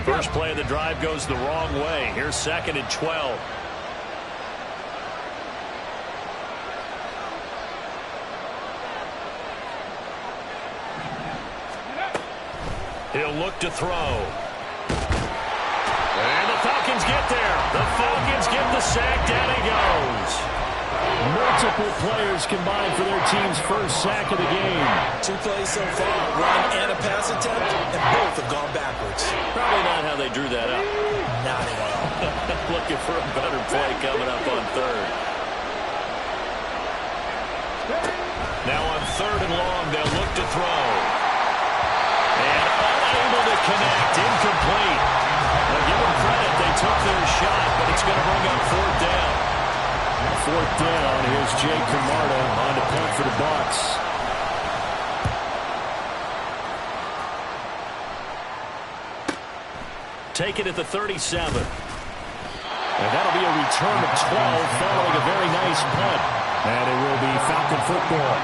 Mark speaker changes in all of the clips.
Speaker 1: First play of the drive goes the wrong way. Here's 2nd and 12. He'll look to throw. And the Falcons get there. The Falcons get the sack. Down he goes.
Speaker 2: Multiple players combined for their team's first sack of the game.
Speaker 3: 2 plays so far, run and a pass attempt, and both have gone backwards.
Speaker 1: Probably not how they drew that up.
Speaker 3: Not at all.
Speaker 1: Looking for a better play coming up on 3rd. Now on 3rd and long, they'll look to throw. And unable to connect. Incomplete. Now give them credit. They took their shot, but it's going to bring up 4th down.
Speaker 2: 4th down. Here's Jay Camarda on to punt for the Bucs.
Speaker 1: Take it at the 37.
Speaker 2: And that'll be a return of 12 following a very nice punt. And it will be Falcon football.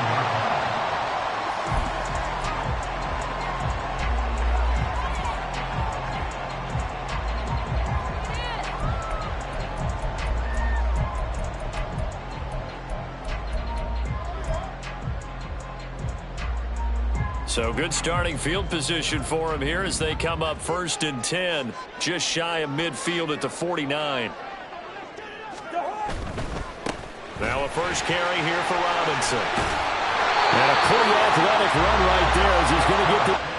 Speaker 1: So good starting field position for him here as they come up 1st and 10, just shy of midfield at the 49. Now a first carry here for Robinson.
Speaker 2: And a pretty athletic run right there as he's going to get the...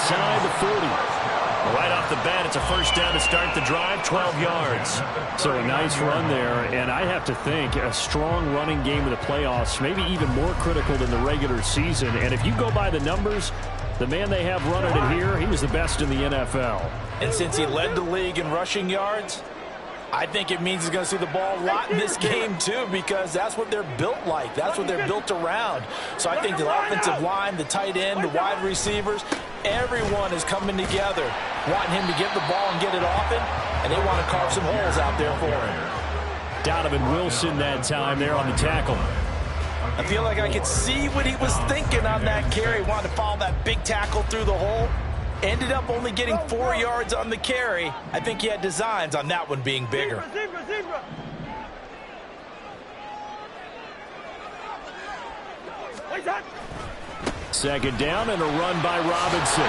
Speaker 2: Inside the 40.
Speaker 1: Right off the bat, it's a first down to start the drive, 12 yards.
Speaker 2: So a nice run there, and I have to think a strong running game in the playoffs, maybe even more critical than the regular season. And if you go by the numbers, the man they have running it here, he was the best in the NFL.
Speaker 3: And since he led the league in rushing yards, I think it means he's going to see the ball a lot in this game, too, because that's what they're built like. That's what they're built around. So I think the offensive line, the tight end, the wide receivers, everyone is coming together, wanting him to get the ball and get it often, and they want to carve some holes out there for him.
Speaker 2: Donovan Wilson that time there on the tackle.
Speaker 3: I feel like I could see what he was thinking on that carry. Wanted to follow that big tackle through the hole. Ended up only getting 4 yards on the carry. I think he had designs on that one being bigger.
Speaker 2: Second down and a run by Robinson.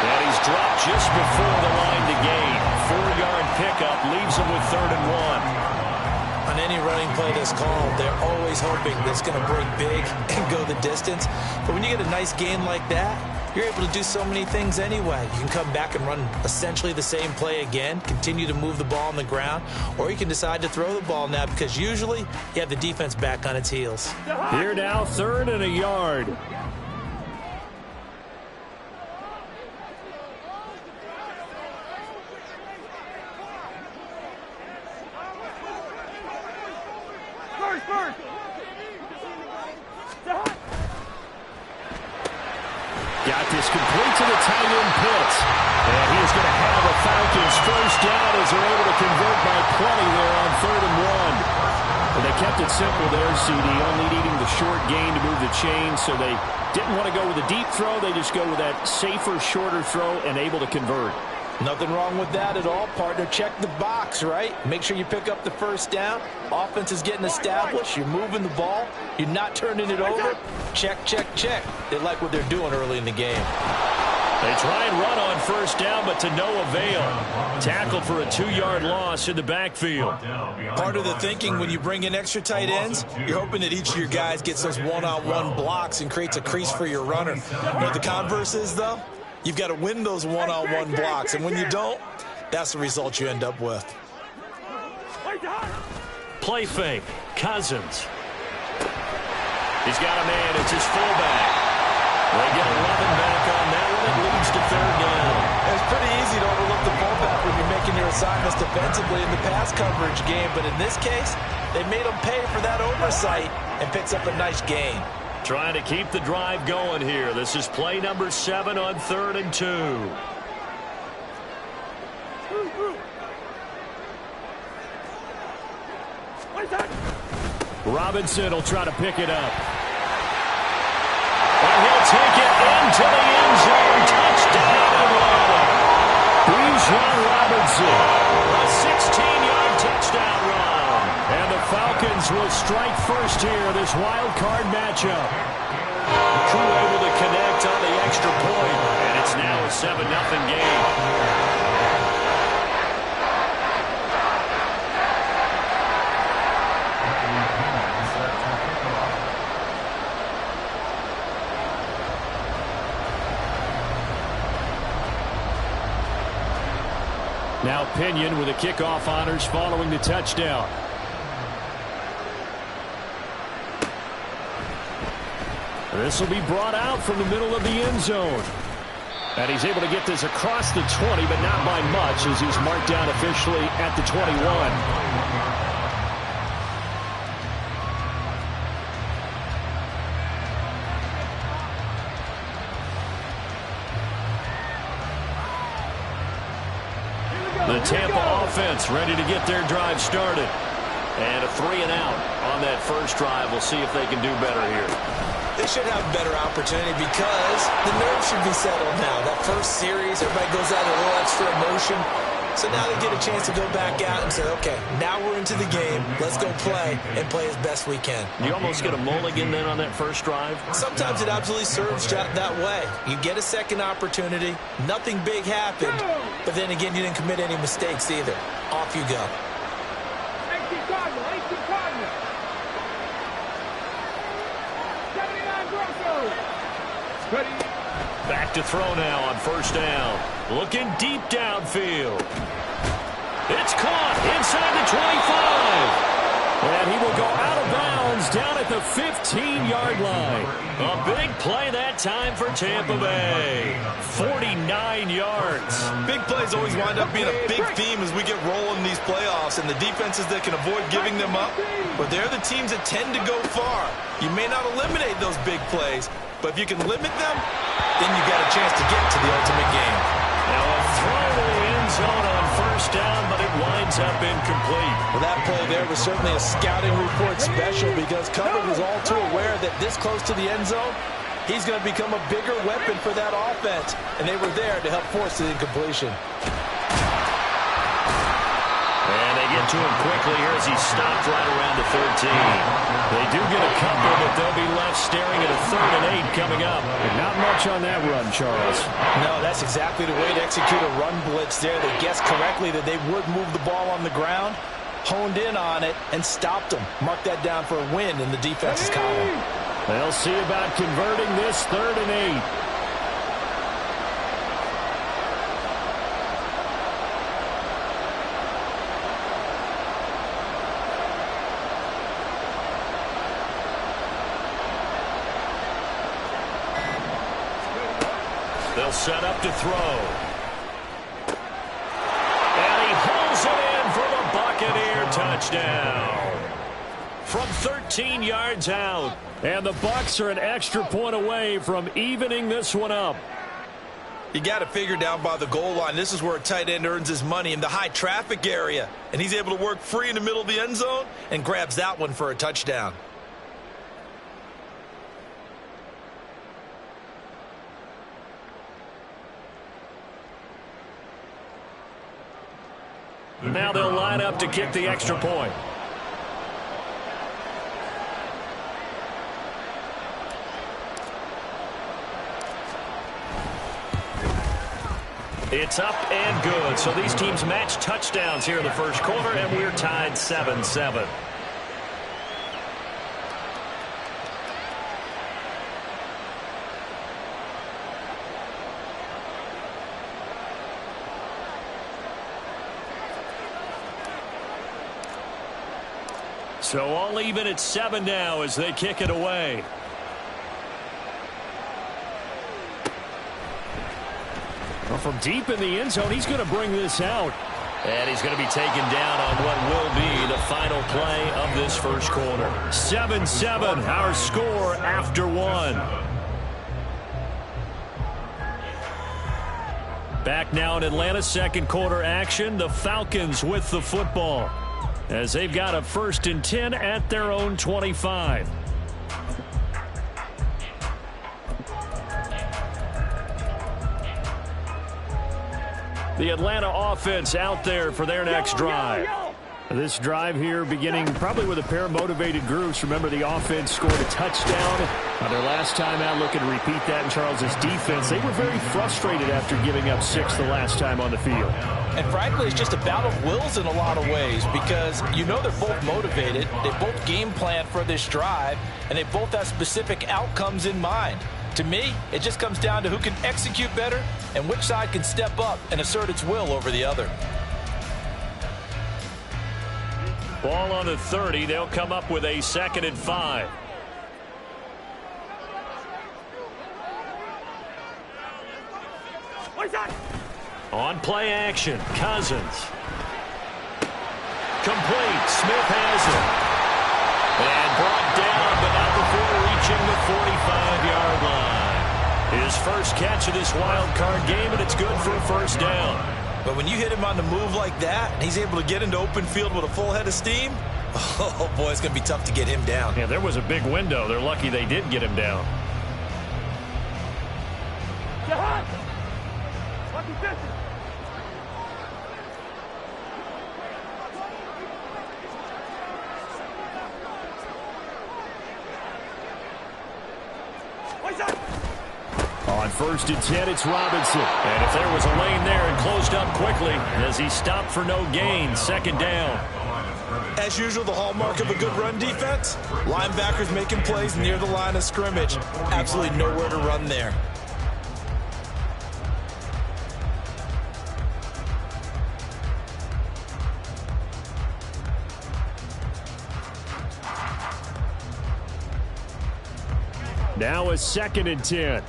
Speaker 1: And he's dropped just before the line to gain. 4-yard pickup leaves him with 3rd and 1.
Speaker 3: On any running play that's called, they're always hoping that's going to break big and go the distance. But when you get a nice gain like that, you're able to do so many things anyway. You can come back and run essentially the same play again, continue to move the ball on the ground, or you can decide to throw the ball now because usually you have the defense back on its heels.
Speaker 2: Here now, 3rd and a yard. Got this complete to the tight end Pitts. And he is going to have a Falcons first down as they're able to convert by plenty there on 3rd and 1. And they kept it simple there, CD, only needing the short gain to move the chain, so they didn't want to go with a deep throw. They just go with that safer, shorter throw and able to convert.
Speaker 3: Nothing wrong with that at all, partner. Check the box, right? Make sure you pick up the first down. Offense is getting established. You're moving the ball. You're not turning it over. Check, check, check. They like what they're doing early in the game.
Speaker 1: They try and run on first down, but to no avail. Tackled for a 2-yard loss in the backfield.
Speaker 3: Part of the thinking when you bring in extra tight ends, you're hoping that each of your guys gets those one-on-one blocks and creates a crease for your runner. You know what the converse is, though? You've got to win those one-on-one blocks, and when you don't, that's the result you end up with.
Speaker 1: Play fake. Cousins. He's got a man. It's his fullback. They get 11 back on that one. It leads to 3rd down.
Speaker 3: It's pretty easy to overlook the fullback when you're making your assignments defensively in the pass coverage game, but in this case, they made him pay for that oversight and picks up a nice gain.
Speaker 1: Trying to keep the drive going here. This is play number 7 on 3rd and 2.
Speaker 2: Robinson will try to pick it up.
Speaker 1: And he'll take it into the end zone. Touchdown.
Speaker 2: Bijan Robinson.
Speaker 1: A 16-yard touchdown run.
Speaker 2: And the Falcons will strike first here, this wild card matchup.
Speaker 1: Crew able to connect on the extra point, and it's now a 7-0 game.
Speaker 2: Now Pinion with the kickoff honors following the touchdown. This will be brought out from the middle of the end zone. And he's able to get this across the 20, but not by much, as he's marked down officially at the 21.
Speaker 1: The Tampa offense ready to get their drive started. And a 3-and-out on that first drive. We'll see if they can do better here.
Speaker 3: They should have a better opportunity because the nerves should be settled now. That first series, everybody goes out with a little extra emotion. So now they get a chance to go back out and say, okay, now we're into the game. Let's go play and play as best we can.
Speaker 1: You almost get a mulligan then on that first drive?
Speaker 3: Sometimes it absolutely serves that way. You get a second opportunity. Nothing big happened. But then again, you didn't commit any mistakes either. Off you go.
Speaker 1: Back to throw now on first down. Looking deep downfield. It's caught inside the 25.
Speaker 2: And he will go out of bounds down at the 15-yard line.
Speaker 1: A big play that time for Tampa Bay. 49 yards.
Speaker 4: Big plays always wind up being a big theme as we get rolling in these playoffs, and the defenses that can avoid giving them up, but they're the teams that tend to go far. You may not eliminate those big plays, but if you can limit them, then you got a chance to get to the ultimate game.
Speaker 1: Now a throw to the end zone on first down, but it winds up incomplete.
Speaker 3: Well, that play there was certainly a scouting report special because Cover was all too aware that this close to the end zone, he's going to become a bigger weapon for that offense, and they were there to help force the incompletion.
Speaker 1: And they get to him quickly here as he stopped right around the 13.
Speaker 2: They do get a couple, but they'll be left staring at a 3rd and 8 coming up. And not much on that run, Charles.
Speaker 3: No, that's exactly the way to execute a run blitz there. They guessed correctly that they would move the ball on the ground, honed in on it, and stopped them. Mark that down for a win in the defense's column.
Speaker 2: They'll see about converting this 3rd and 8.
Speaker 1: They'll set up to throw. And he pulls it in for the Buccaneer touchdown. From 13 yards out.
Speaker 2: And the Bucs are an extra point away from evening this one up.
Speaker 4: You got it figured out by the goal line. This is where a tight end earns his money, in the high traffic area. And he's able to work free in the middle of the end zone and grabs that one for a touchdown.
Speaker 1: Now they'll line up to kick the extra point. It's up and good. So these teams match touchdowns here in the first quarter, and we're tied 7-7. So all even at 7 now as they kick it away.
Speaker 2: Well, from deep in the end zone, he's going to bring this out.
Speaker 1: And he's going to be taken down on what will be the final play of this first quarter.
Speaker 2: 7-7, our score after one. Back now in Atlanta's second quarter action. The Falcons with the football as they've got a 1st and 10 at their own 25. The Atlanta offense out there for their next drive. This drive here beginning probably with a pair of motivated groups. Remember, the offense scored a touchdown on their last time out. Looking to repeat that in Charles's defense. They were very frustrated after giving up 6 the last time on the field.
Speaker 3: And frankly, it's just a battle of wills in a lot of ways because you know they're both motivated. They both game plan for this drive, and they both have specific outcomes in mind. To me, it just comes down to who can execute better and which side can step up and assert its will over the other.
Speaker 2: Ball on the 30. They'll come up with a 2nd and 5. On play action, Cousins. Complete. Smith has it. And brought down, but not before reaching the 45-yard line. His first catch of this wild card game, and it's good for a 1st down.
Speaker 3: But when you hit him on the move like that, and he's able to get into open field with a full head of steam, oh, boy, it's going to be tough to get him down.
Speaker 2: Yeah, there was a big window. They're lucky they did get him down. On 1st and 10, it's Robinson. And if there was a lane there, it closed up quickly as he stopped for no gain. 2nd down.
Speaker 3: As usual, the hallmark of a good run defense, linebackers making plays near the line of scrimmage. Absolutely nowhere to run there.
Speaker 2: Now a 2nd and 10.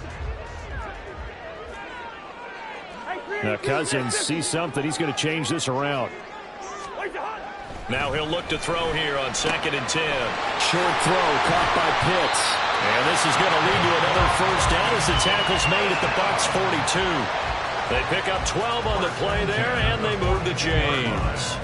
Speaker 2: Now Cousins sees something. He's going to change this around.
Speaker 1: Now he'll look to throw here on 2nd and 10.
Speaker 2: Short throw caught by Pitts.
Speaker 1: And this is going to lead to another 1st down as the tackle's made at the Bucs 42. They pick up 12 on the play there, and they move to James.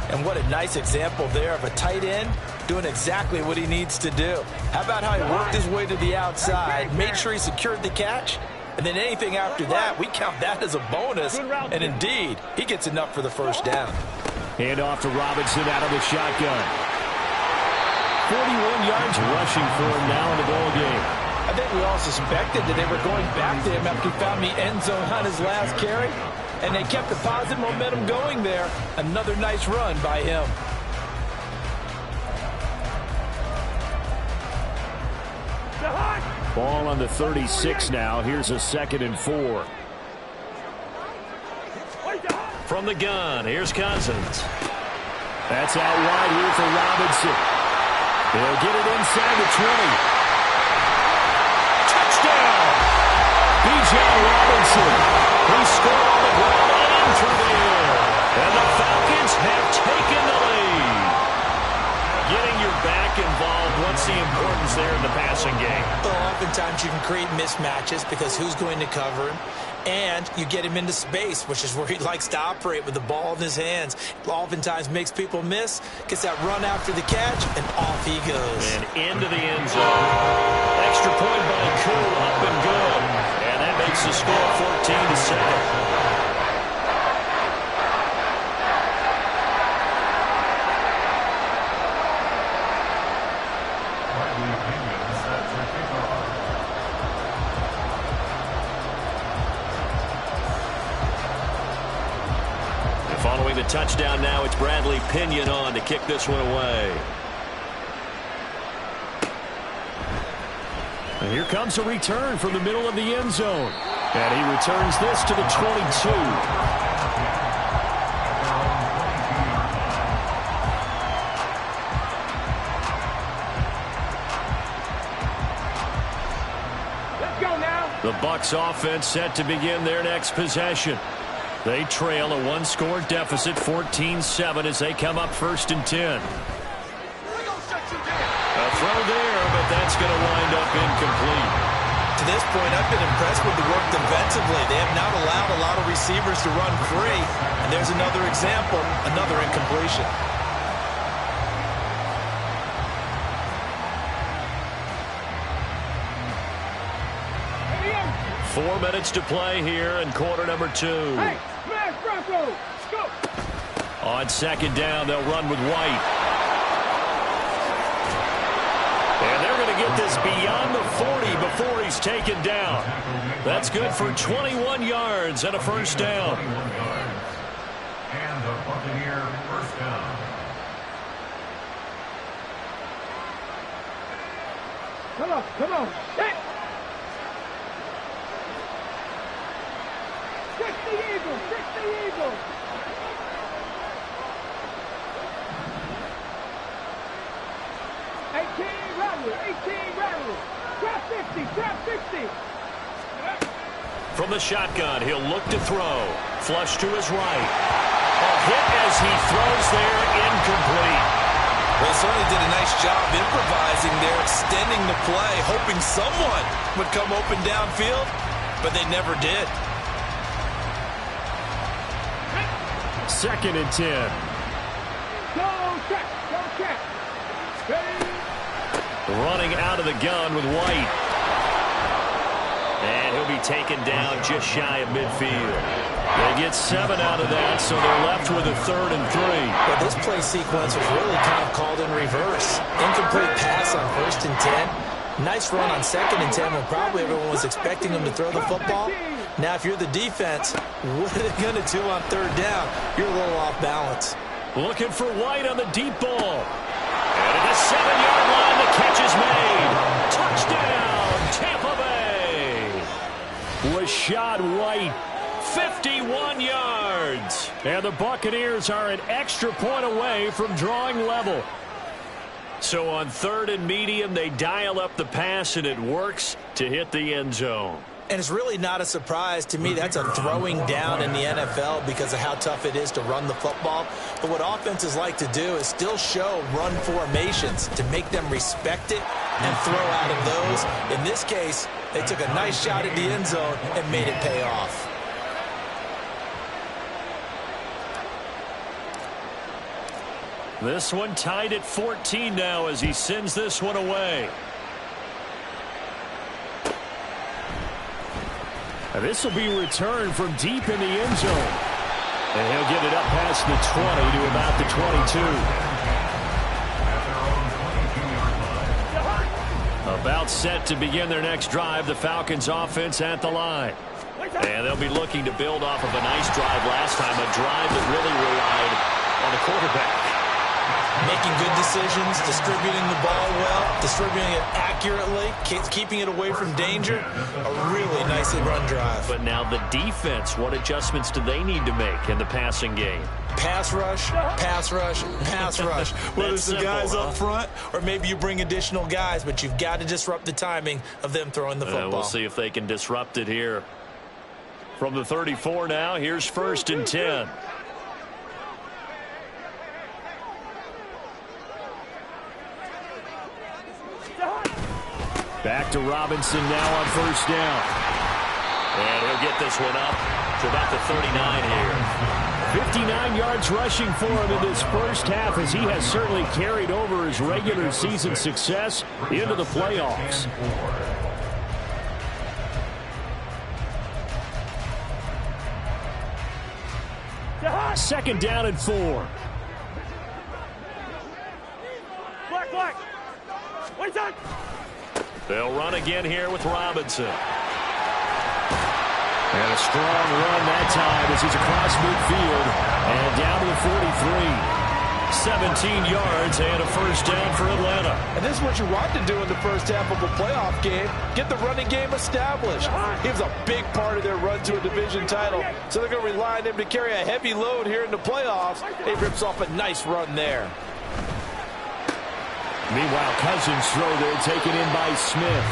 Speaker 3: And what a nice example there of a tight end doing exactly what he needs to do. How about how he worked his way to the outside, made sure he secured the catch, and then anything after that, we count that as a bonus. And indeed, he gets enough for the 1st down.
Speaker 2: Hand off to Robinson out of the shotgun. 41 yards rushing for him now in the ball game.
Speaker 3: I think we all suspected that they were going back to him after he found the end zone on his last carry. And they kept the positive momentum going there. Another nice run by him.
Speaker 2: Ball on the 36 now. Here's a 2nd and 4.
Speaker 1: From the gun, here's Cousins.
Speaker 2: That's out wide here for Robinson. They'll get it inside the 20. Touchdown! Bijan Robinson. He scored on the ground and through the air. And the Falcons have taken the lead.
Speaker 1: Getting your back involved, what's the importance there in the passing game?
Speaker 3: Well, oftentimes you can create mismatches because who's going to cover him? And you get him into space, which is where he likes to operate with the ball in his hands. Oftentimes makes people miss, gets that run after the catch, and off he goes.
Speaker 1: And into the end zone. Extra point by Koo, up and good. And that makes the score 14-7. Following the touchdown now, it's Bradley Pinion on to kick this one away.
Speaker 2: And here comes a return from the middle of the end zone. And he returns this to the 22. The Bucs offense set to begin their next possession. They trail a one-score deficit, 14-7, as they come up 1st and 10. A throw there, but that's going to wind up incomplete.
Speaker 3: To this point, I've been impressed with the work defensively. They have not allowed a lot of receivers to run free. And there's another example, another incompletion.
Speaker 2: Four minutes to play here in quarter number 2.
Speaker 5: Hey, smash Bronco! Go!
Speaker 2: On 2nd down, they'll run with White. And they're going to get this beyond the 40 before he's taken down. That's good for 21 yards and a 1st down.
Speaker 6: And the Buccaneer 1st down.
Speaker 5: Come on. Hey! Trick the Eagles! 18 rattle! Trap 50!
Speaker 2: From the shotgun, he'll look to throw. Flush to his right. A hit as he throws there, incomplete.
Speaker 3: Well, they certainly did a nice job improvising there, extending the play, hoping someone would come open downfield, but they never did.
Speaker 2: 2nd and 10.
Speaker 5: Go check! Ready?
Speaker 2: Running out of the gun with White. And he'll be taken down just shy of midfield. They get 7 out of that, so they're left with a 3rd and 3.
Speaker 3: But this play sequence was really kind of called in reverse. Incomplete pass on 1st and 10. Nice run on 2nd and 10 when probably everyone was expecting him to throw the football. Now, if you're the defense, what are they going to do on 3rd down? You're a little off balance.
Speaker 2: Looking for White on the deep ball. And at the 7-yard line, the catch is made. Touchdown, Tampa Bay. Rachaad White, 51 yards. And the Buccaneers are an extra point away from drawing level. So on 3rd and medium, they dial up the pass, and it works to hit the end zone.
Speaker 3: And it's really not a surprise to me. That's a throwing down in the NFL because of how tough it is to run the football. But what offenses like to do is still show run formations to make them respect it and throw out of those. In this case, they took a nice shot at the end zone and made it pay off.
Speaker 2: This one tied at 14 now as he sends this one away. And this will be returned from deep in the end zone. And he'll get it up past the 20 to about the 22. About set to begin their next drive, the Falcons offense at the line. And they'll be looking to build off of a nice drive last time, a drive that really relied on the quarterback.
Speaker 3: Making good decisions, distributing the ball well, distributing it accurately, keeping it away from danger. A really nicely run drive.
Speaker 2: But now the defense, what adjustments do they need to make in the passing game?
Speaker 3: Pass rush, pass rush, pass rush. Whether it's the guys up front or maybe you bring additional guys, but you've got to disrupt the timing of them throwing the football.
Speaker 2: We'll see if they can disrupt it here. From the 34 now, here's 1st and 10. Back to Robinson now on 1st down. And he'll get this one up to about the 39 here. 59 yards rushing for him in this first half, as he has certainly carried over his regular season success into the playoffs. Second down and 4.
Speaker 5: Black. Wait on.
Speaker 2: They'll run again here with Robinson. And a strong run that time as he's across midfield and down to the 43. 17 yards and a 1st down for Atlanta.
Speaker 7: And this is what you want to do in the first half of a playoff game. Get the running game established. He was a big part of their run to a division title. So they're going to rely on him to carry a heavy load here in the playoffs. He rips off a nice run there.
Speaker 2: Meanwhile, Cousins' throw there taken in by Smith.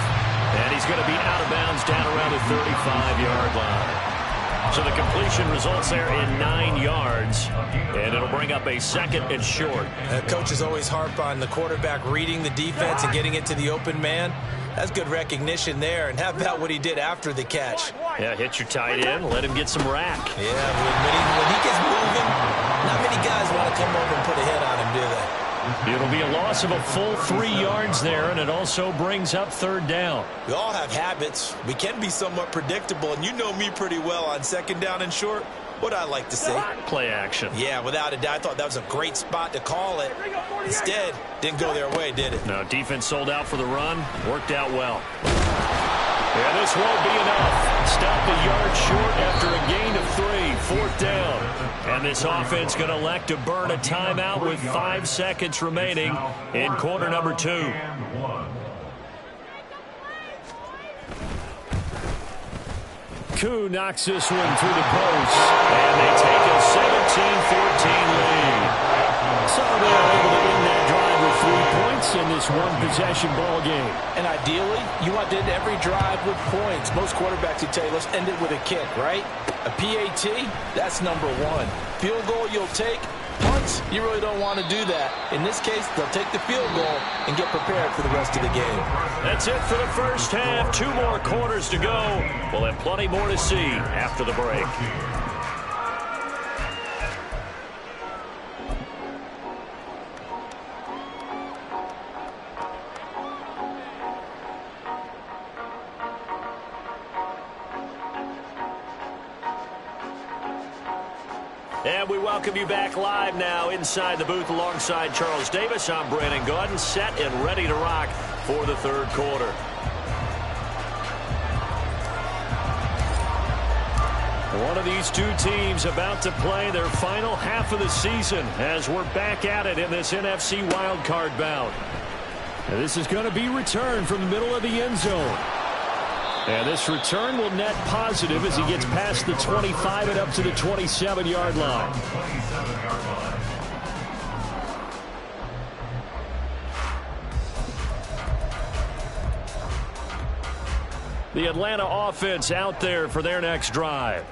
Speaker 2: And he's going to be out of bounds down around the 35-yard line.
Speaker 1: So the completion results there in 9 yards, and it'll bring up a 2nd and short.
Speaker 3: Coaches always harp on the quarterback reading the defense and getting it to the open man. That's good recognition there, and how about what he did after the catch?
Speaker 1: Yeah, hit your tight end, let him get some rack.
Speaker 3: Yeah, when he gets moving, not many guys want to come over and put a hit on him, do they?
Speaker 1: It'll be a loss of a full 3 yards there, and it also brings up 3rd down.
Speaker 3: We all have habits. We can be somewhat predictable, and you know me pretty well on 2nd down and short. What I like to say?
Speaker 1: Play action.
Speaker 3: Yeah, without a doubt. I thought that was a great spot to call it. Instead, didn't go their way, did it?
Speaker 1: No, defense sold out for the run. Worked out well. Yeah, this won't be enough. Stopped a yard short after a gain of 3. 4th down. And this offense going to elect to burn a timeout with 5 seconds remaining in quarter number 2. Koo knocks this one through the post, and they take a 17-14 lead. So they're able to win that drive with 3 points in this one-possession ball game.
Speaker 3: And ideally, you want to end every drive with points. Most quarterbacks would tell you, let's end it with a kick, right? A PAT, that's number 1. Field goal you'll take. Punts, you really don't want to do that. In this case, they'll take the field goal and get prepared for the rest of the game.
Speaker 1: That's it for the first half. 2 more quarters to go. We'll have plenty more to see after the break. And we welcome you back live now inside the booth alongside Charles Davis. I'm Brandon Gaudin, set and ready to rock for the 3rd quarter. One of these 2 teams about to play their final half of the season as we're back at it in this NFC wildcard bout. And this is going to be returned from the middle of the end zone. And this return will net positive as he gets past the 25 and up to the 27-yard line. The Atlanta offense out there for their next drive.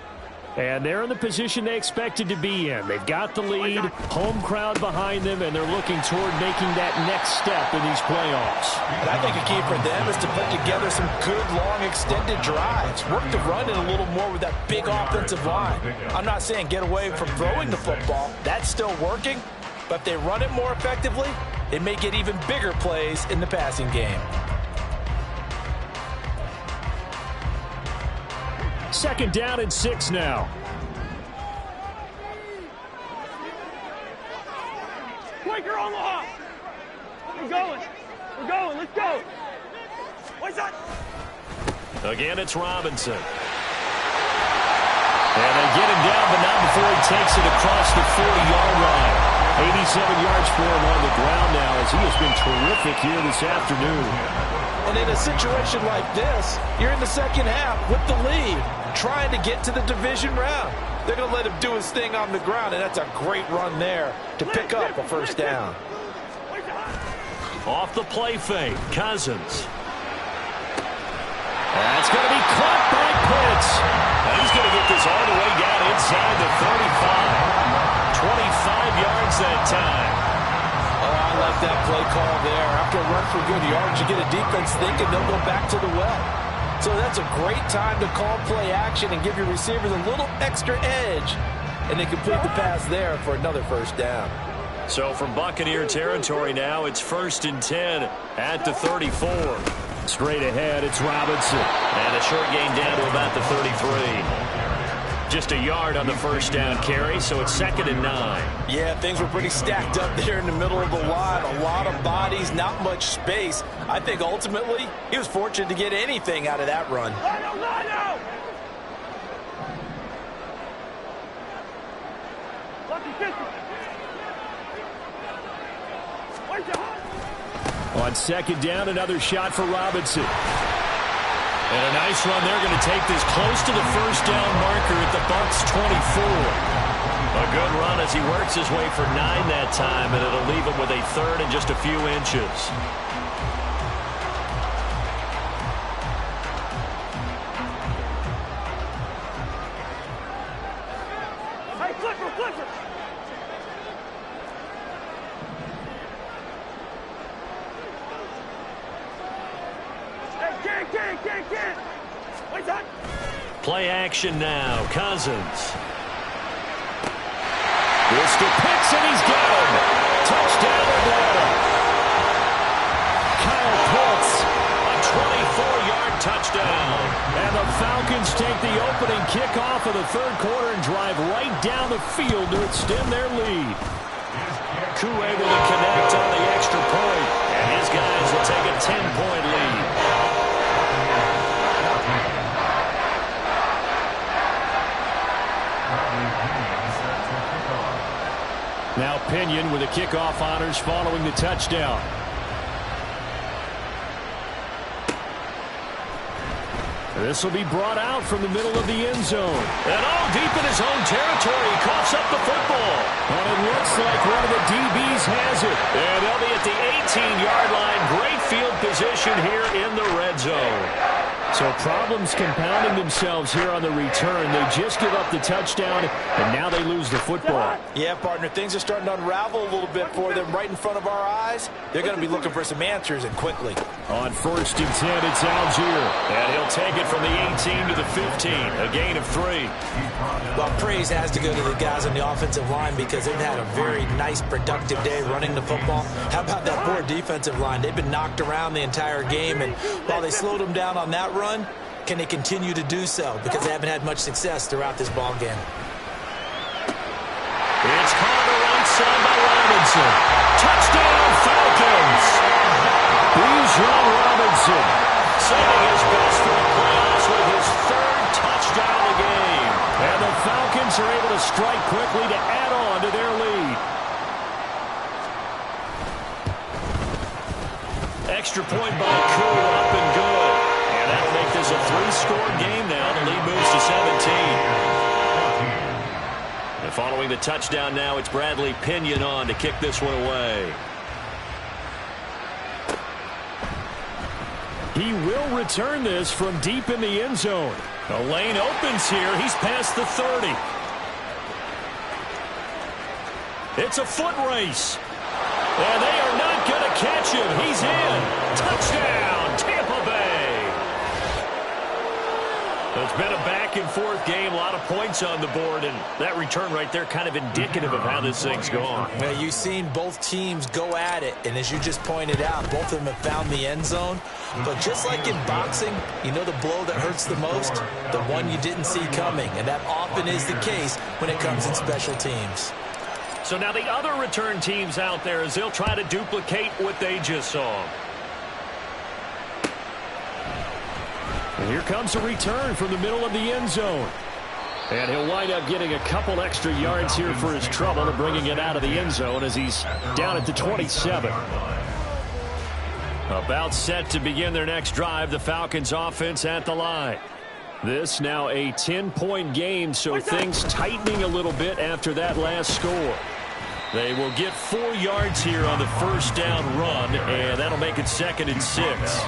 Speaker 1: And they're in the position they expected to be in. They've got the lead, home crowd behind them, and they're looking toward making that next step in these playoffs.
Speaker 3: And I think a key for them is to put together some good, long, extended drives. Work the run in a little more with that big offensive line. I'm not saying get away from throwing the football. That's still working. But if they run it more effectively, it may get even bigger plays in the passing game.
Speaker 1: 2nd down and 6 now.
Speaker 5: Quaker Omaha! We're going. Let's go. What's that?
Speaker 1: Again, it's Robinson. And they get him down, but not before he takes it across the 40-yard line. 87 yards for him on the ground now as he has been terrific here this afternoon.
Speaker 3: And in a situation like this, you're in the 2nd half with the lead, trying to get to the division round. They're going to let him do his thing on the ground, and that's a great run there to pick up a 1st down.
Speaker 1: Off the play fake, Cousins. That's going to be caught by Pitts. And he's going to get this all the way down inside the 35. 25 yards that time.
Speaker 3: Oh, I like that play call there. After a run for good yards, you get a defense thinking they'll go back to the well. So that's a great time to call play action and give your receivers a little extra edge. And they complete the pass there for another 1st down.
Speaker 1: So from Buccaneer territory now, it's 1st and 10 at the 34. Straight ahead, it's Robinson. And a short gain down to about the 33. Just a yard on the 1st down carry, so it's 2nd and 9.
Speaker 3: Yeah, things were pretty stacked up there in the middle of the line. A lot of bodies, not much space. I think ultimately he was fortunate to get anything out of that run.
Speaker 1: On 2nd down, another shot for Robinson. And a nice run there, going to take this close to the 1st down marker at the Bucs 24. A good run as he works his way for 9 that time, and it'll leave him with a 3rd and just a few inches.
Speaker 5: Can't. Wait, son.
Speaker 1: Play action now. Cousins. This to Pitts, and he's got him. Touchdown, Atlanta. Kyle Pitts, a 24-yard touchdown. And the Falcons take the opening kickoff of the third quarter and drive right down the field to extend their lead. Koo able to connect on the extra point, and his guys will take a 10-point lead. Now Pinion with the kickoff honors following the touchdown. This will be brought out from the middle of the end zone. And deep in his own territory, he coughs up the football. And it looks like one of the DBs has it. And they'll be at the 18-yard line. Great field position here in the red zone. So problems compounding themselves here on the return. They just give up the touchdown, and now they lose the football.
Speaker 3: Yeah, partner, things are starting to unravel a little bit for them right in front of our eyes. They're going to be looking for some answers, and quickly.
Speaker 1: On 1st and 10, it's Algier. And he'll take it from the 18 to the 15, a gain of 3.
Speaker 3: Well, praise has to go to the guys on the offensive line because they've had a very nice, productive day running the football. How about that poor defensive line? They've been knocked around the entire game, and while they slowed them down on that run, can they continue to do so? Because they haven't had much success throughout this ball game.
Speaker 1: It's caught right side by Robinson. Touchdown, Falcons! Bijan Robinson saving his best for the playoffs with his 3rd touchdown of the game. And the Falcons are able to strike quickly to add on to their lead. Extra point by Koo, up and good. And that'll make this a 3-score game now. The lead moves to 17. And following the touchdown now, it's Bradley Pinion on to kick this one away. He will return this from deep in the end zone. The lane opens here. He's past the 30. It's a foot race. And they are not going to catch him. He's in. Touchdown, Tampa Bay. It's been a back-and-forth game, a lot of points on the board, and that return right there kind of indicative of how this thing's gone.
Speaker 3: Well, you've seen both teams go at it, and as you just pointed out, both of them have found the end zone. But just like in boxing, you know the blow that hurts the most? The one you didn't see coming, and that often is the case when it comes in special teams.
Speaker 1: So now the other return teams out there as they'll try to duplicate what they just saw. And here comes a return from the middle of the end zone. And he'll wind up getting a couple extra yards here for his trouble and bringing it out of the end zone as he's down at the 27. About set to begin their next drive, the Falcons offense at the line. This now a 10-point game, so things tightening a little bit after that last score. They will get 4 yards here on the first down run, and that'll make it 2nd and 6.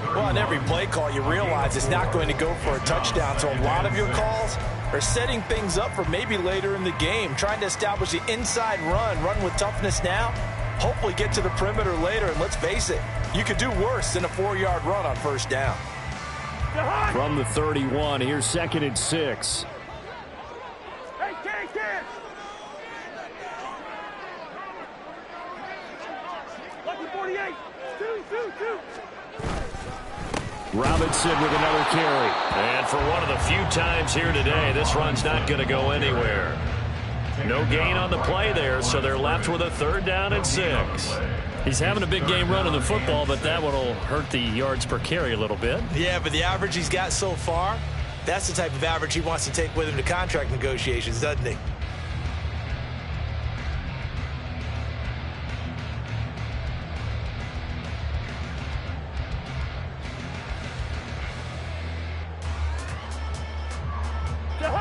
Speaker 3: Well, on every play call, you realize it's not going to go for a touchdown, so a lot of your calls are setting things up for maybe later in the game, trying to establish the inside run with toughness now, hopefully get to the perimeter later, and let's face it, you could do worse than a 4-yard run on first down.
Speaker 1: From the 31, here's 2nd and 6.
Speaker 5: Hey, can't. Lucky 48. Two.
Speaker 1: Robinson with another carry. And for one of the few times here today, this run's not going to go anywhere. No gain on the play there, so they're left with a 3rd down and 6. He's having a big game running the football, but that one will hurt the yards per carry a little bit.
Speaker 3: Yeah, but the average he's got so far, that's the type of average he wants to take with him to contract negotiations, doesn't he?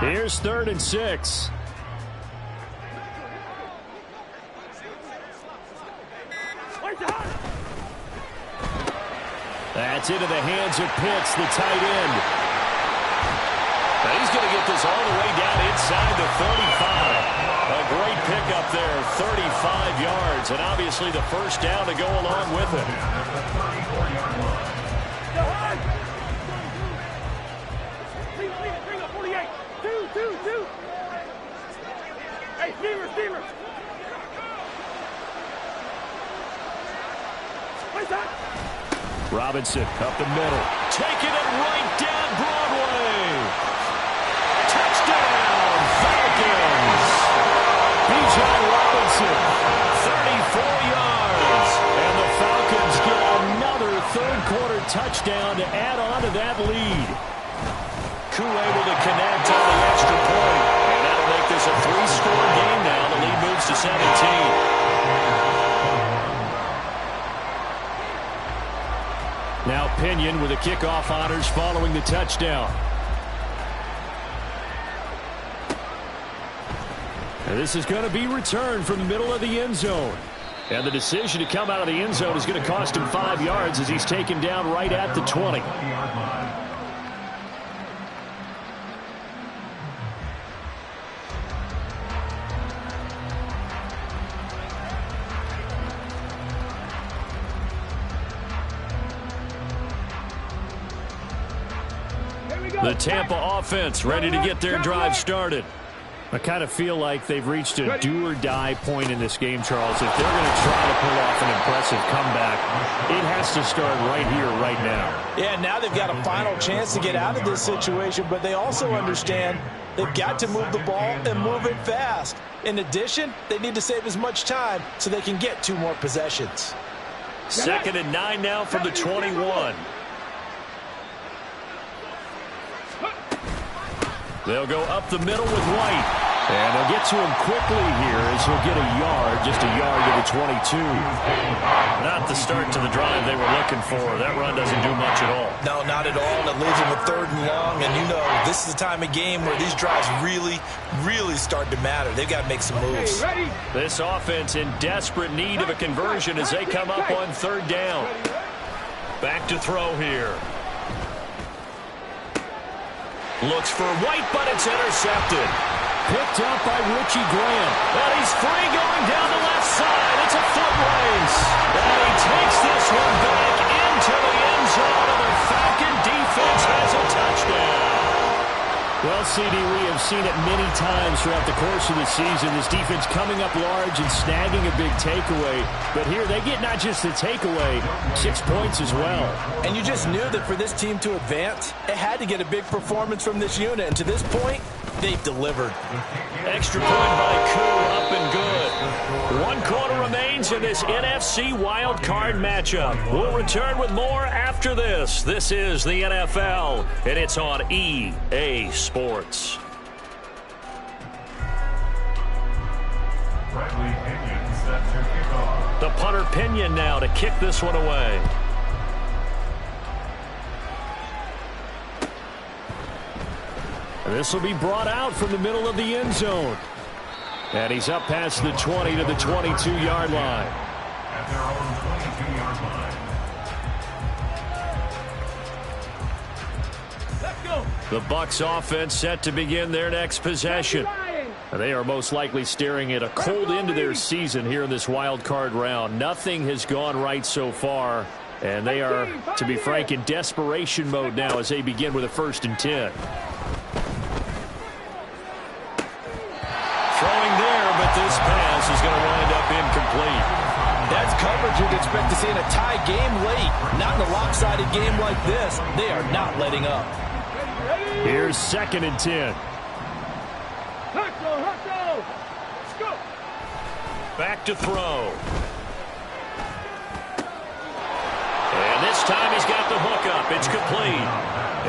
Speaker 1: Here's 3rd and 6. That's into the hands of Pitts, the tight end. Now he's going to get this all the way down inside the 35. A great pickup there, 35 yards, and obviously the first down to go along with it.
Speaker 5: two. Hey, steamer. What's that?
Speaker 2: Robinson up the middle. Taking it right down Broadway. Touchdown, Falcons. Bijan Robinson, 34 yards. And the Falcons get another third-quarter touchdown to add on to that lead. Koo able to connect on the extra point. And that'll make this a 3-score game now. The lead moves to 17. Now Pinion with the kickoff honors following the touchdown. And this is going to be returned from the middle of the end zone. And the decision to come out of the end zone is going to cost him 5 yards as he's taken down right at the 20. The Tampa offense ready to get their drive started. I kind of feel like they've reached a do-or-die point in this game, Charles. If they're going to try to pull off an impressive comeback, it has to start right here, right now.
Speaker 3: Yeah, now they've got a final chance to get out of this situation, but they also understand they've got to move the ball and move it fast. In addition, they need to save as much time so they can get 2 more possessions.
Speaker 2: 2nd and 9 now from the 21. They'll go up the middle with White. And they'll get to him quickly here as he'll get a yard, just a yard to the 22. Not the start to the drive they were looking for. That run doesn't do much at all.
Speaker 3: No, not at all. And it leaves them with 3rd and long. And you know, this is the time of game where these drives really start to matter. They've got to make some moves.
Speaker 2: This offense in desperate need of a conversion as they come up on 3rd down. Back to throw here. Looks for White, but it's intercepted. Picked up by Richie Graham. And he's free going down the left side. It's a foot race. And he takes this one back into the end zone, and the Falcon defense has a touchdown. Well, CD, we have seen it many times throughout the course of the season. This defense coming up large and snagging a big takeaway. But here they get not just the takeaway, 6 points as well. And you just knew that for this team to advance, it had to get a big performance from this unit. And to this point, they've delivered. Extra point by Koo, up and good. 1 quarter remains in this NFC wild card matchup. We'll return with more after this. This is the NFL, and it's on EA Sports.
Speaker 6: Bradley Pinion set to kick off.
Speaker 2: The punter Pinion now to kick this one away. This will be brought out from the middle of the end zone. And he's up past the 20 to the 22-yard line.
Speaker 6: At their own 22-yard line.
Speaker 5: Let's go.
Speaker 2: The Bucs offense set to begin their next possession. They are most likely staring at a cold end to their season here in this wild card round. Nothing has gone right so far. And they are, to be frank, in desperation mode now as they begin with a 1st and 10. Throwing there, but this pass is going to wind up incomplete.
Speaker 3: That's coverage you'd expect to see in a tie game late. Not in a lopsided game like this. They are not letting up.
Speaker 2: Here's 2nd and 10.
Speaker 5: Let's go.
Speaker 2: Back to throw. And this time he's got the hook up. It's complete.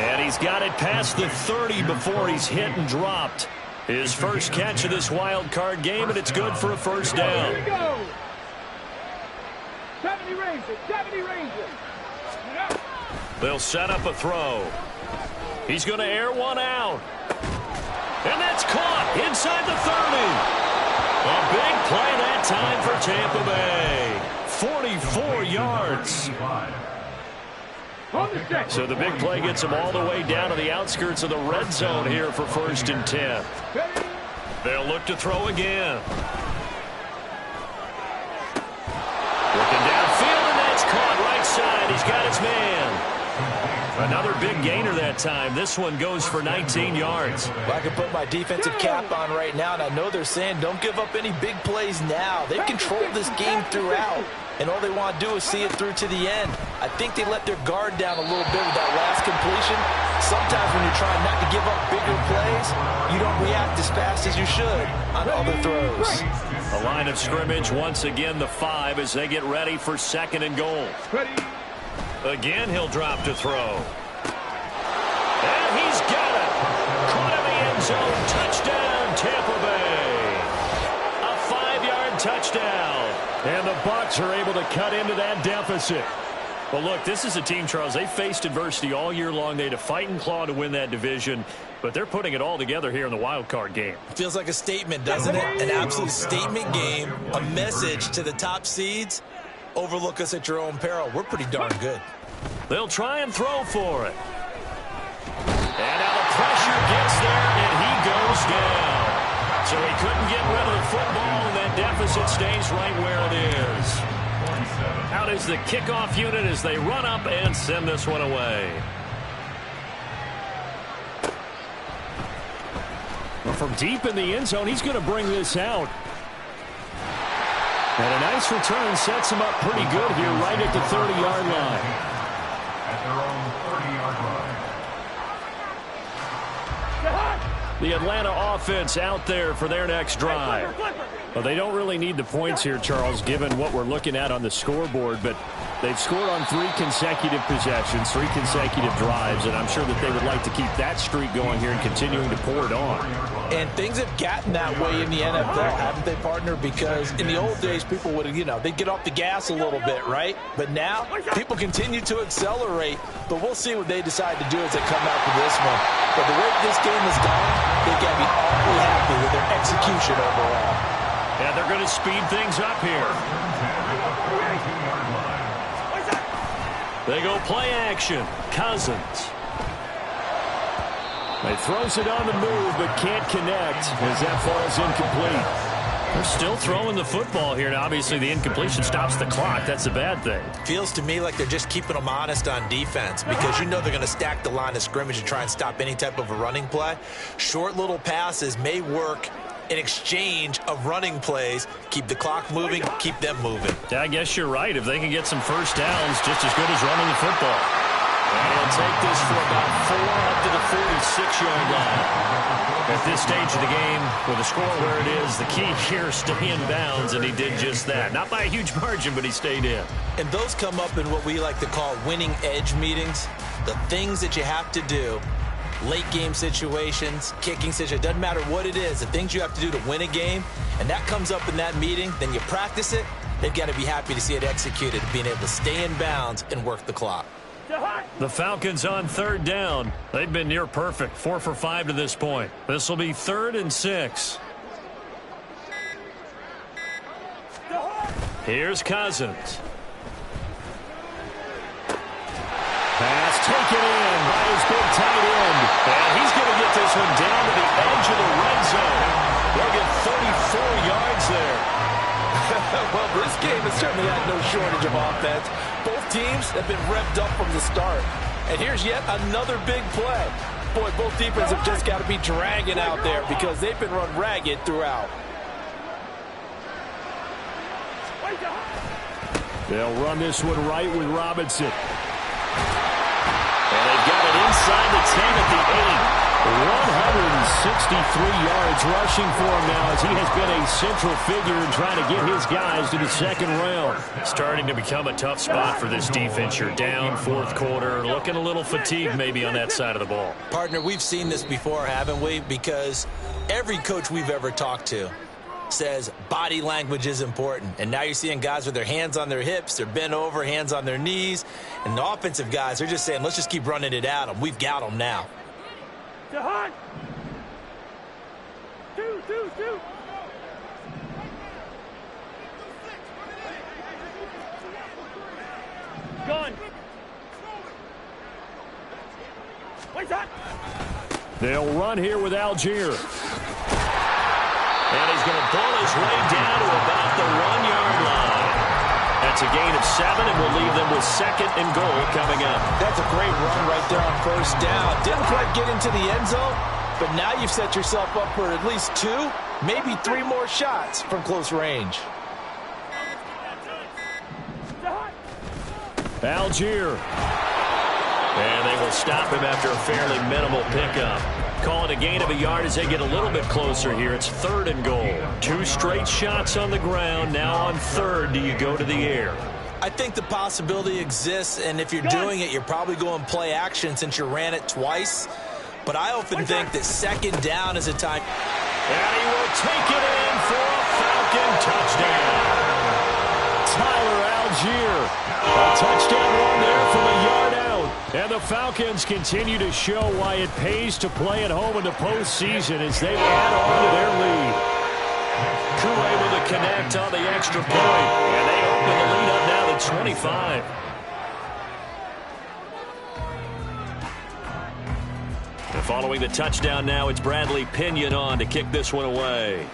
Speaker 2: And he's got it past the 30 before he's hit and dropped. His first catch of this wild card game, and it's good for a 1st down.
Speaker 5: Here we go. 70 Rangers.
Speaker 2: They'll set up a throw. He's going to air one out. And that's caught inside the 30. A big play that time for Tampa Bay. 44 yards. So the big play gets them all the way down to the outskirts of the red zone here for 1st and 10. They'll look to throw again. Looking downfield, and that's caught right side. He's got his man.
Speaker 1: Another big gainer that time. This one goes for 19 yards.
Speaker 3: Well, I can put my defensive cap on right now, and I know they're saying don't give up any big plays now. They've controlled this game throughout, and all they want to do is see it through to the end. I think they let their guard down a little bit with that last completion. Sometimes when you're trying not to give up bigger plays, you don't react as fast as you should on other throws.
Speaker 1: The line of scrimmage, once again, the 5 as they get ready for 2nd and goal. Again, he'll drop to throw. And he's got it. Caught in the end zone. Touchdown, Tampa Bay. A 5-yard touchdown.
Speaker 2: And the Bucs are able to cut into that deficit.
Speaker 1: Well, look, this is a team, Charles, they faced adversity all year long. They had to fight and claw to win that division, but they're putting it all together here in the wild card game.
Speaker 3: Feels like a statement, doesn't it? An absolute statement game, a message to the top seeds. Overlook us at your own peril. We're pretty darn good.
Speaker 1: They'll try and throw for it. And now the pressure gets there, and he goes down. So he couldn't get rid of the football, and that deficit stays right where it is. Out is the kickoff unit as they run up and send this one away.
Speaker 2: Well, from deep in the end zone, he's going to bring this out. And a nice return sets him up pretty good here right at the 30-yard line.
Speaker 6: At their own 30-yard line.
Speaker 2: The Atlanta offense out there for their next drive. Well, they don't really need the points here, Charles, given what we're looking at on the scoreboard, but they've scored on 3 consecutive possessions, 3 consecutive drives, and I'm sure that they would like to keep that streak going here and continuing to pour it on.
Speaker 3: And things have gotten that way in the NFL, haven't they, partner? Because in the old days, people would, they'd get off the gas a little bit, right? But now, people continue to accelerate, but we'll see what they decide to do as they come out for this one. But the way this game has gone, they've got to be awfully happy with their execution overall.
Speaker 1: Yeah, they're going to speed things up here. They go play action. Cousins.
Speaker 2: He throws it on the move, but can't connect as that falls incomplete.
Speaker 1: They're still throwing the football here. Now, obviously, the incompletion stops the clock. That's a bad thing.
Speaker 3: Feels to me like they're just keeping them honest on defense because they're going to stack the line of scrimmage and try and stop any type of a running play. Short little passes may work in exchange of running plays. Keep the clock moving, keep them moving.
Speaker 1: Yeah, I guess you're right. If they can get some first downs, just as good as running the football. And he'll take this for about 4 up to the 46-yard line. At this stage of the game, with the score where it is, the key here, stay in bounds, and he did just that. Not by a huge margin, but he stayed in.
Speaker 3: And those come up in what we like to call winning edge meetings. The things that you have to do, late game situations, kicking situations, doesn't matter what it is, the things you have to do to win a game, and that comes up in that meeting, then you practice it, they've got to be happy to see it executed, being able to stay in bounds and work the clock.
Speaker 1: The Falcons on 3rd down. They've been near perfect, 4 for 5 to this point. This will be 3rd and 6. Here's Cousins.
Speaker 2: Pass taken in by his big tight end.
Speaker 1: And he's going to get this one down to the edge of the red zone. They'll get 34 yards there.
Speaker 3: Well, this game has certainly had no shortage of offense. Both teams have been revved up from the start. And here's yet another big play. Boy, both defenses have just got to be dragging out there because they've been run ragged throughout.
Speaker 2: They'll run this one right with Robinson.
Speaker 1: And they've got it inside the 10 at the 8.
Speaker 2: 163 yards rushing for him now as he has been a central figure in trying to get his guys to the 2nd round.
Speaker 1: Starting to become a tough spot for this defense. You're down 4th quarter, looking a little fatigued maybe on that side of the ball.
Speaker 3: Partner, we've seen this before, haven't we? Because every coach we've ever talked to says body language is important. And now you're seeing guys with their hands on their hips, they're bent over, hands on their knees. And the offensive guys, they're just saying, let's just keep running it at them. We've got them now.
Speaker 5: Jahan! 2. Gun! Wait that!
Speaker 2: They'll run here with Algier.
Speaker 1: And he's going to pull his way down to about the 1-yard line.
Speaker 2: That's a gain of 7, and we'll leave them with 2nd and goal coming up.
Speaker 3: That's a great run right there on first down. Didn't quite get into the end zone, but now you've set yourself up for at least 2, maybe 3 more shots from close range.
Speaker 2: Algier. And they will stop him after a fairly minimal pickup. Call it a gain of a yard as they get a little bit closer here. It's 3rd and goal. 2 straight shots on the ground. Now on 3rd, do you go to the air?
Speaker 3: I think the possibility exists, and if you're doing it, you're probably going play action since you ran it twice. But I often think that 2nd down is a time.
Speaker 2: And he will take it in for a Falcon touchdown. Tyler Algier. A touchdown run there from a yard out. And the Falcons continue to show why it pays to play at home in the postseason as they add on to their lead. Koo able to connect on the extra point. And they open the lead up now to 25. And following the touchdown now, it's Bradley Pinion on to kick this one away.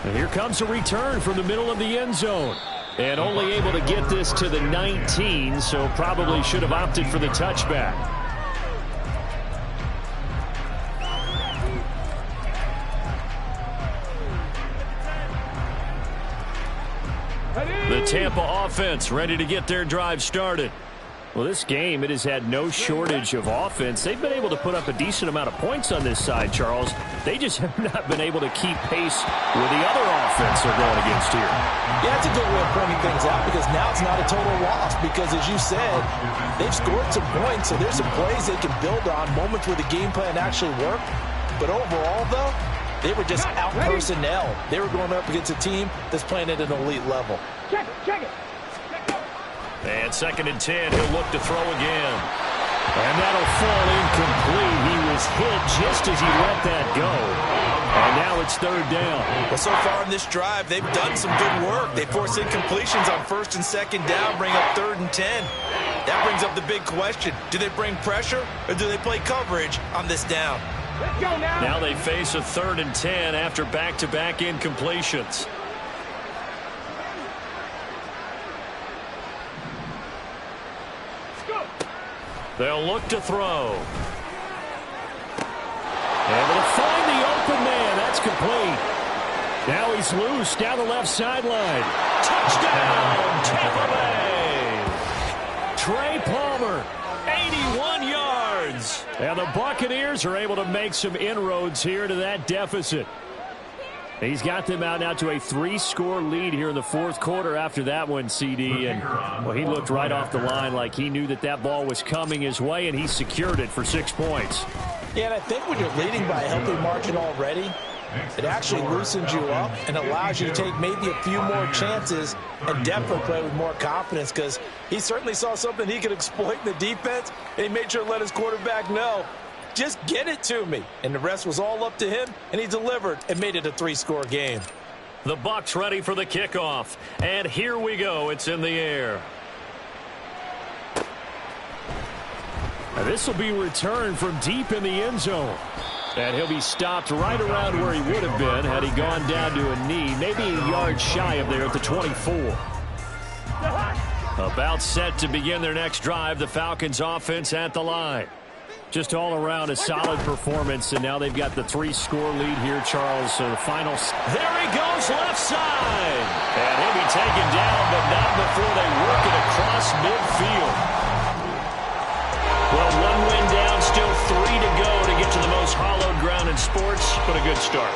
Speaker 2: And here comes a return from the middle of the end zone. And only able to get this to the 19, so probably should have opted for the touchback. The Tampa offense ready to get their drive started. Well, this game, it has had no shortage of offense. They've been able to put up a decent amount of points on this side, Charles. They just have not been able to keep pace with the other offense they're going against here.
Speaker 3: Yeah, that's a good way of pointing things out because now it's not a total loss because, as you said, they've scored some points, so there's some plays they can build on, moments where the game plan actually worked. But overall, though, they were just out personnel. They were going up against a team that's playing at an elite level.
Speaker 5: Check it, check it.
Speaker 2: And 2nd and 10, he'll look to throw again. And that'll fall incomplete. He was hit just as he let that go. And now it's 3rd down.
Speaker 3: Well, so far in this drive, they've done some good work. They force incompletions on 1st and 2nd down, bring up 3rd and 10. That brings up the big question. Do they bring pressure or do they play coverage on this down?
Speaker 5: Let's go now.
Speaker 2: Now they face a 3rd and 10 after back-to-back incompletions. They'll look to throw. Able to find the open man. That's complete. Now he's loose down the left sideline. Touchdown, Tampa Bay. Trey Palmer, 81 yards. And the Buccaneers are able to make some inroads here to that deficit. He's got them out now to a 3-score lead here in the 4th quarter after that one, CD. And, well, he looked right off the line like he knew that that ball was coming his way, and he secured it for 6 points.
Speaker 3: Yeah, and I think when you're leading by a healthy margin already, it actually loosens you up and allows you to take maybe a few more chances and definitely play with more confidence because he certainly saw something he could exploit in the defense, and he made sure to let his quarterback know, just get it to me. And the rest was all up to him, and he delivered and made it a 3-score game.
Speaker 2: The Bucs ready for the kickoff. And here we go. It's in the air. This will be returned from deep in the end zone. And he'll be stopped right around where he would have been had he gone down to a knee, maybe a yard shy of there at the 24. About set to begin their next drive, the Falcons offense at the line. Just all around a solid performance, and now they've got the 3-score lead here, Charles. So the final. There he goes, left side. And he'll be taken down, but not before they work it across midfield. Well, 1 win down, still 3 to go to get to the most hallowed ground in sports, but a good start.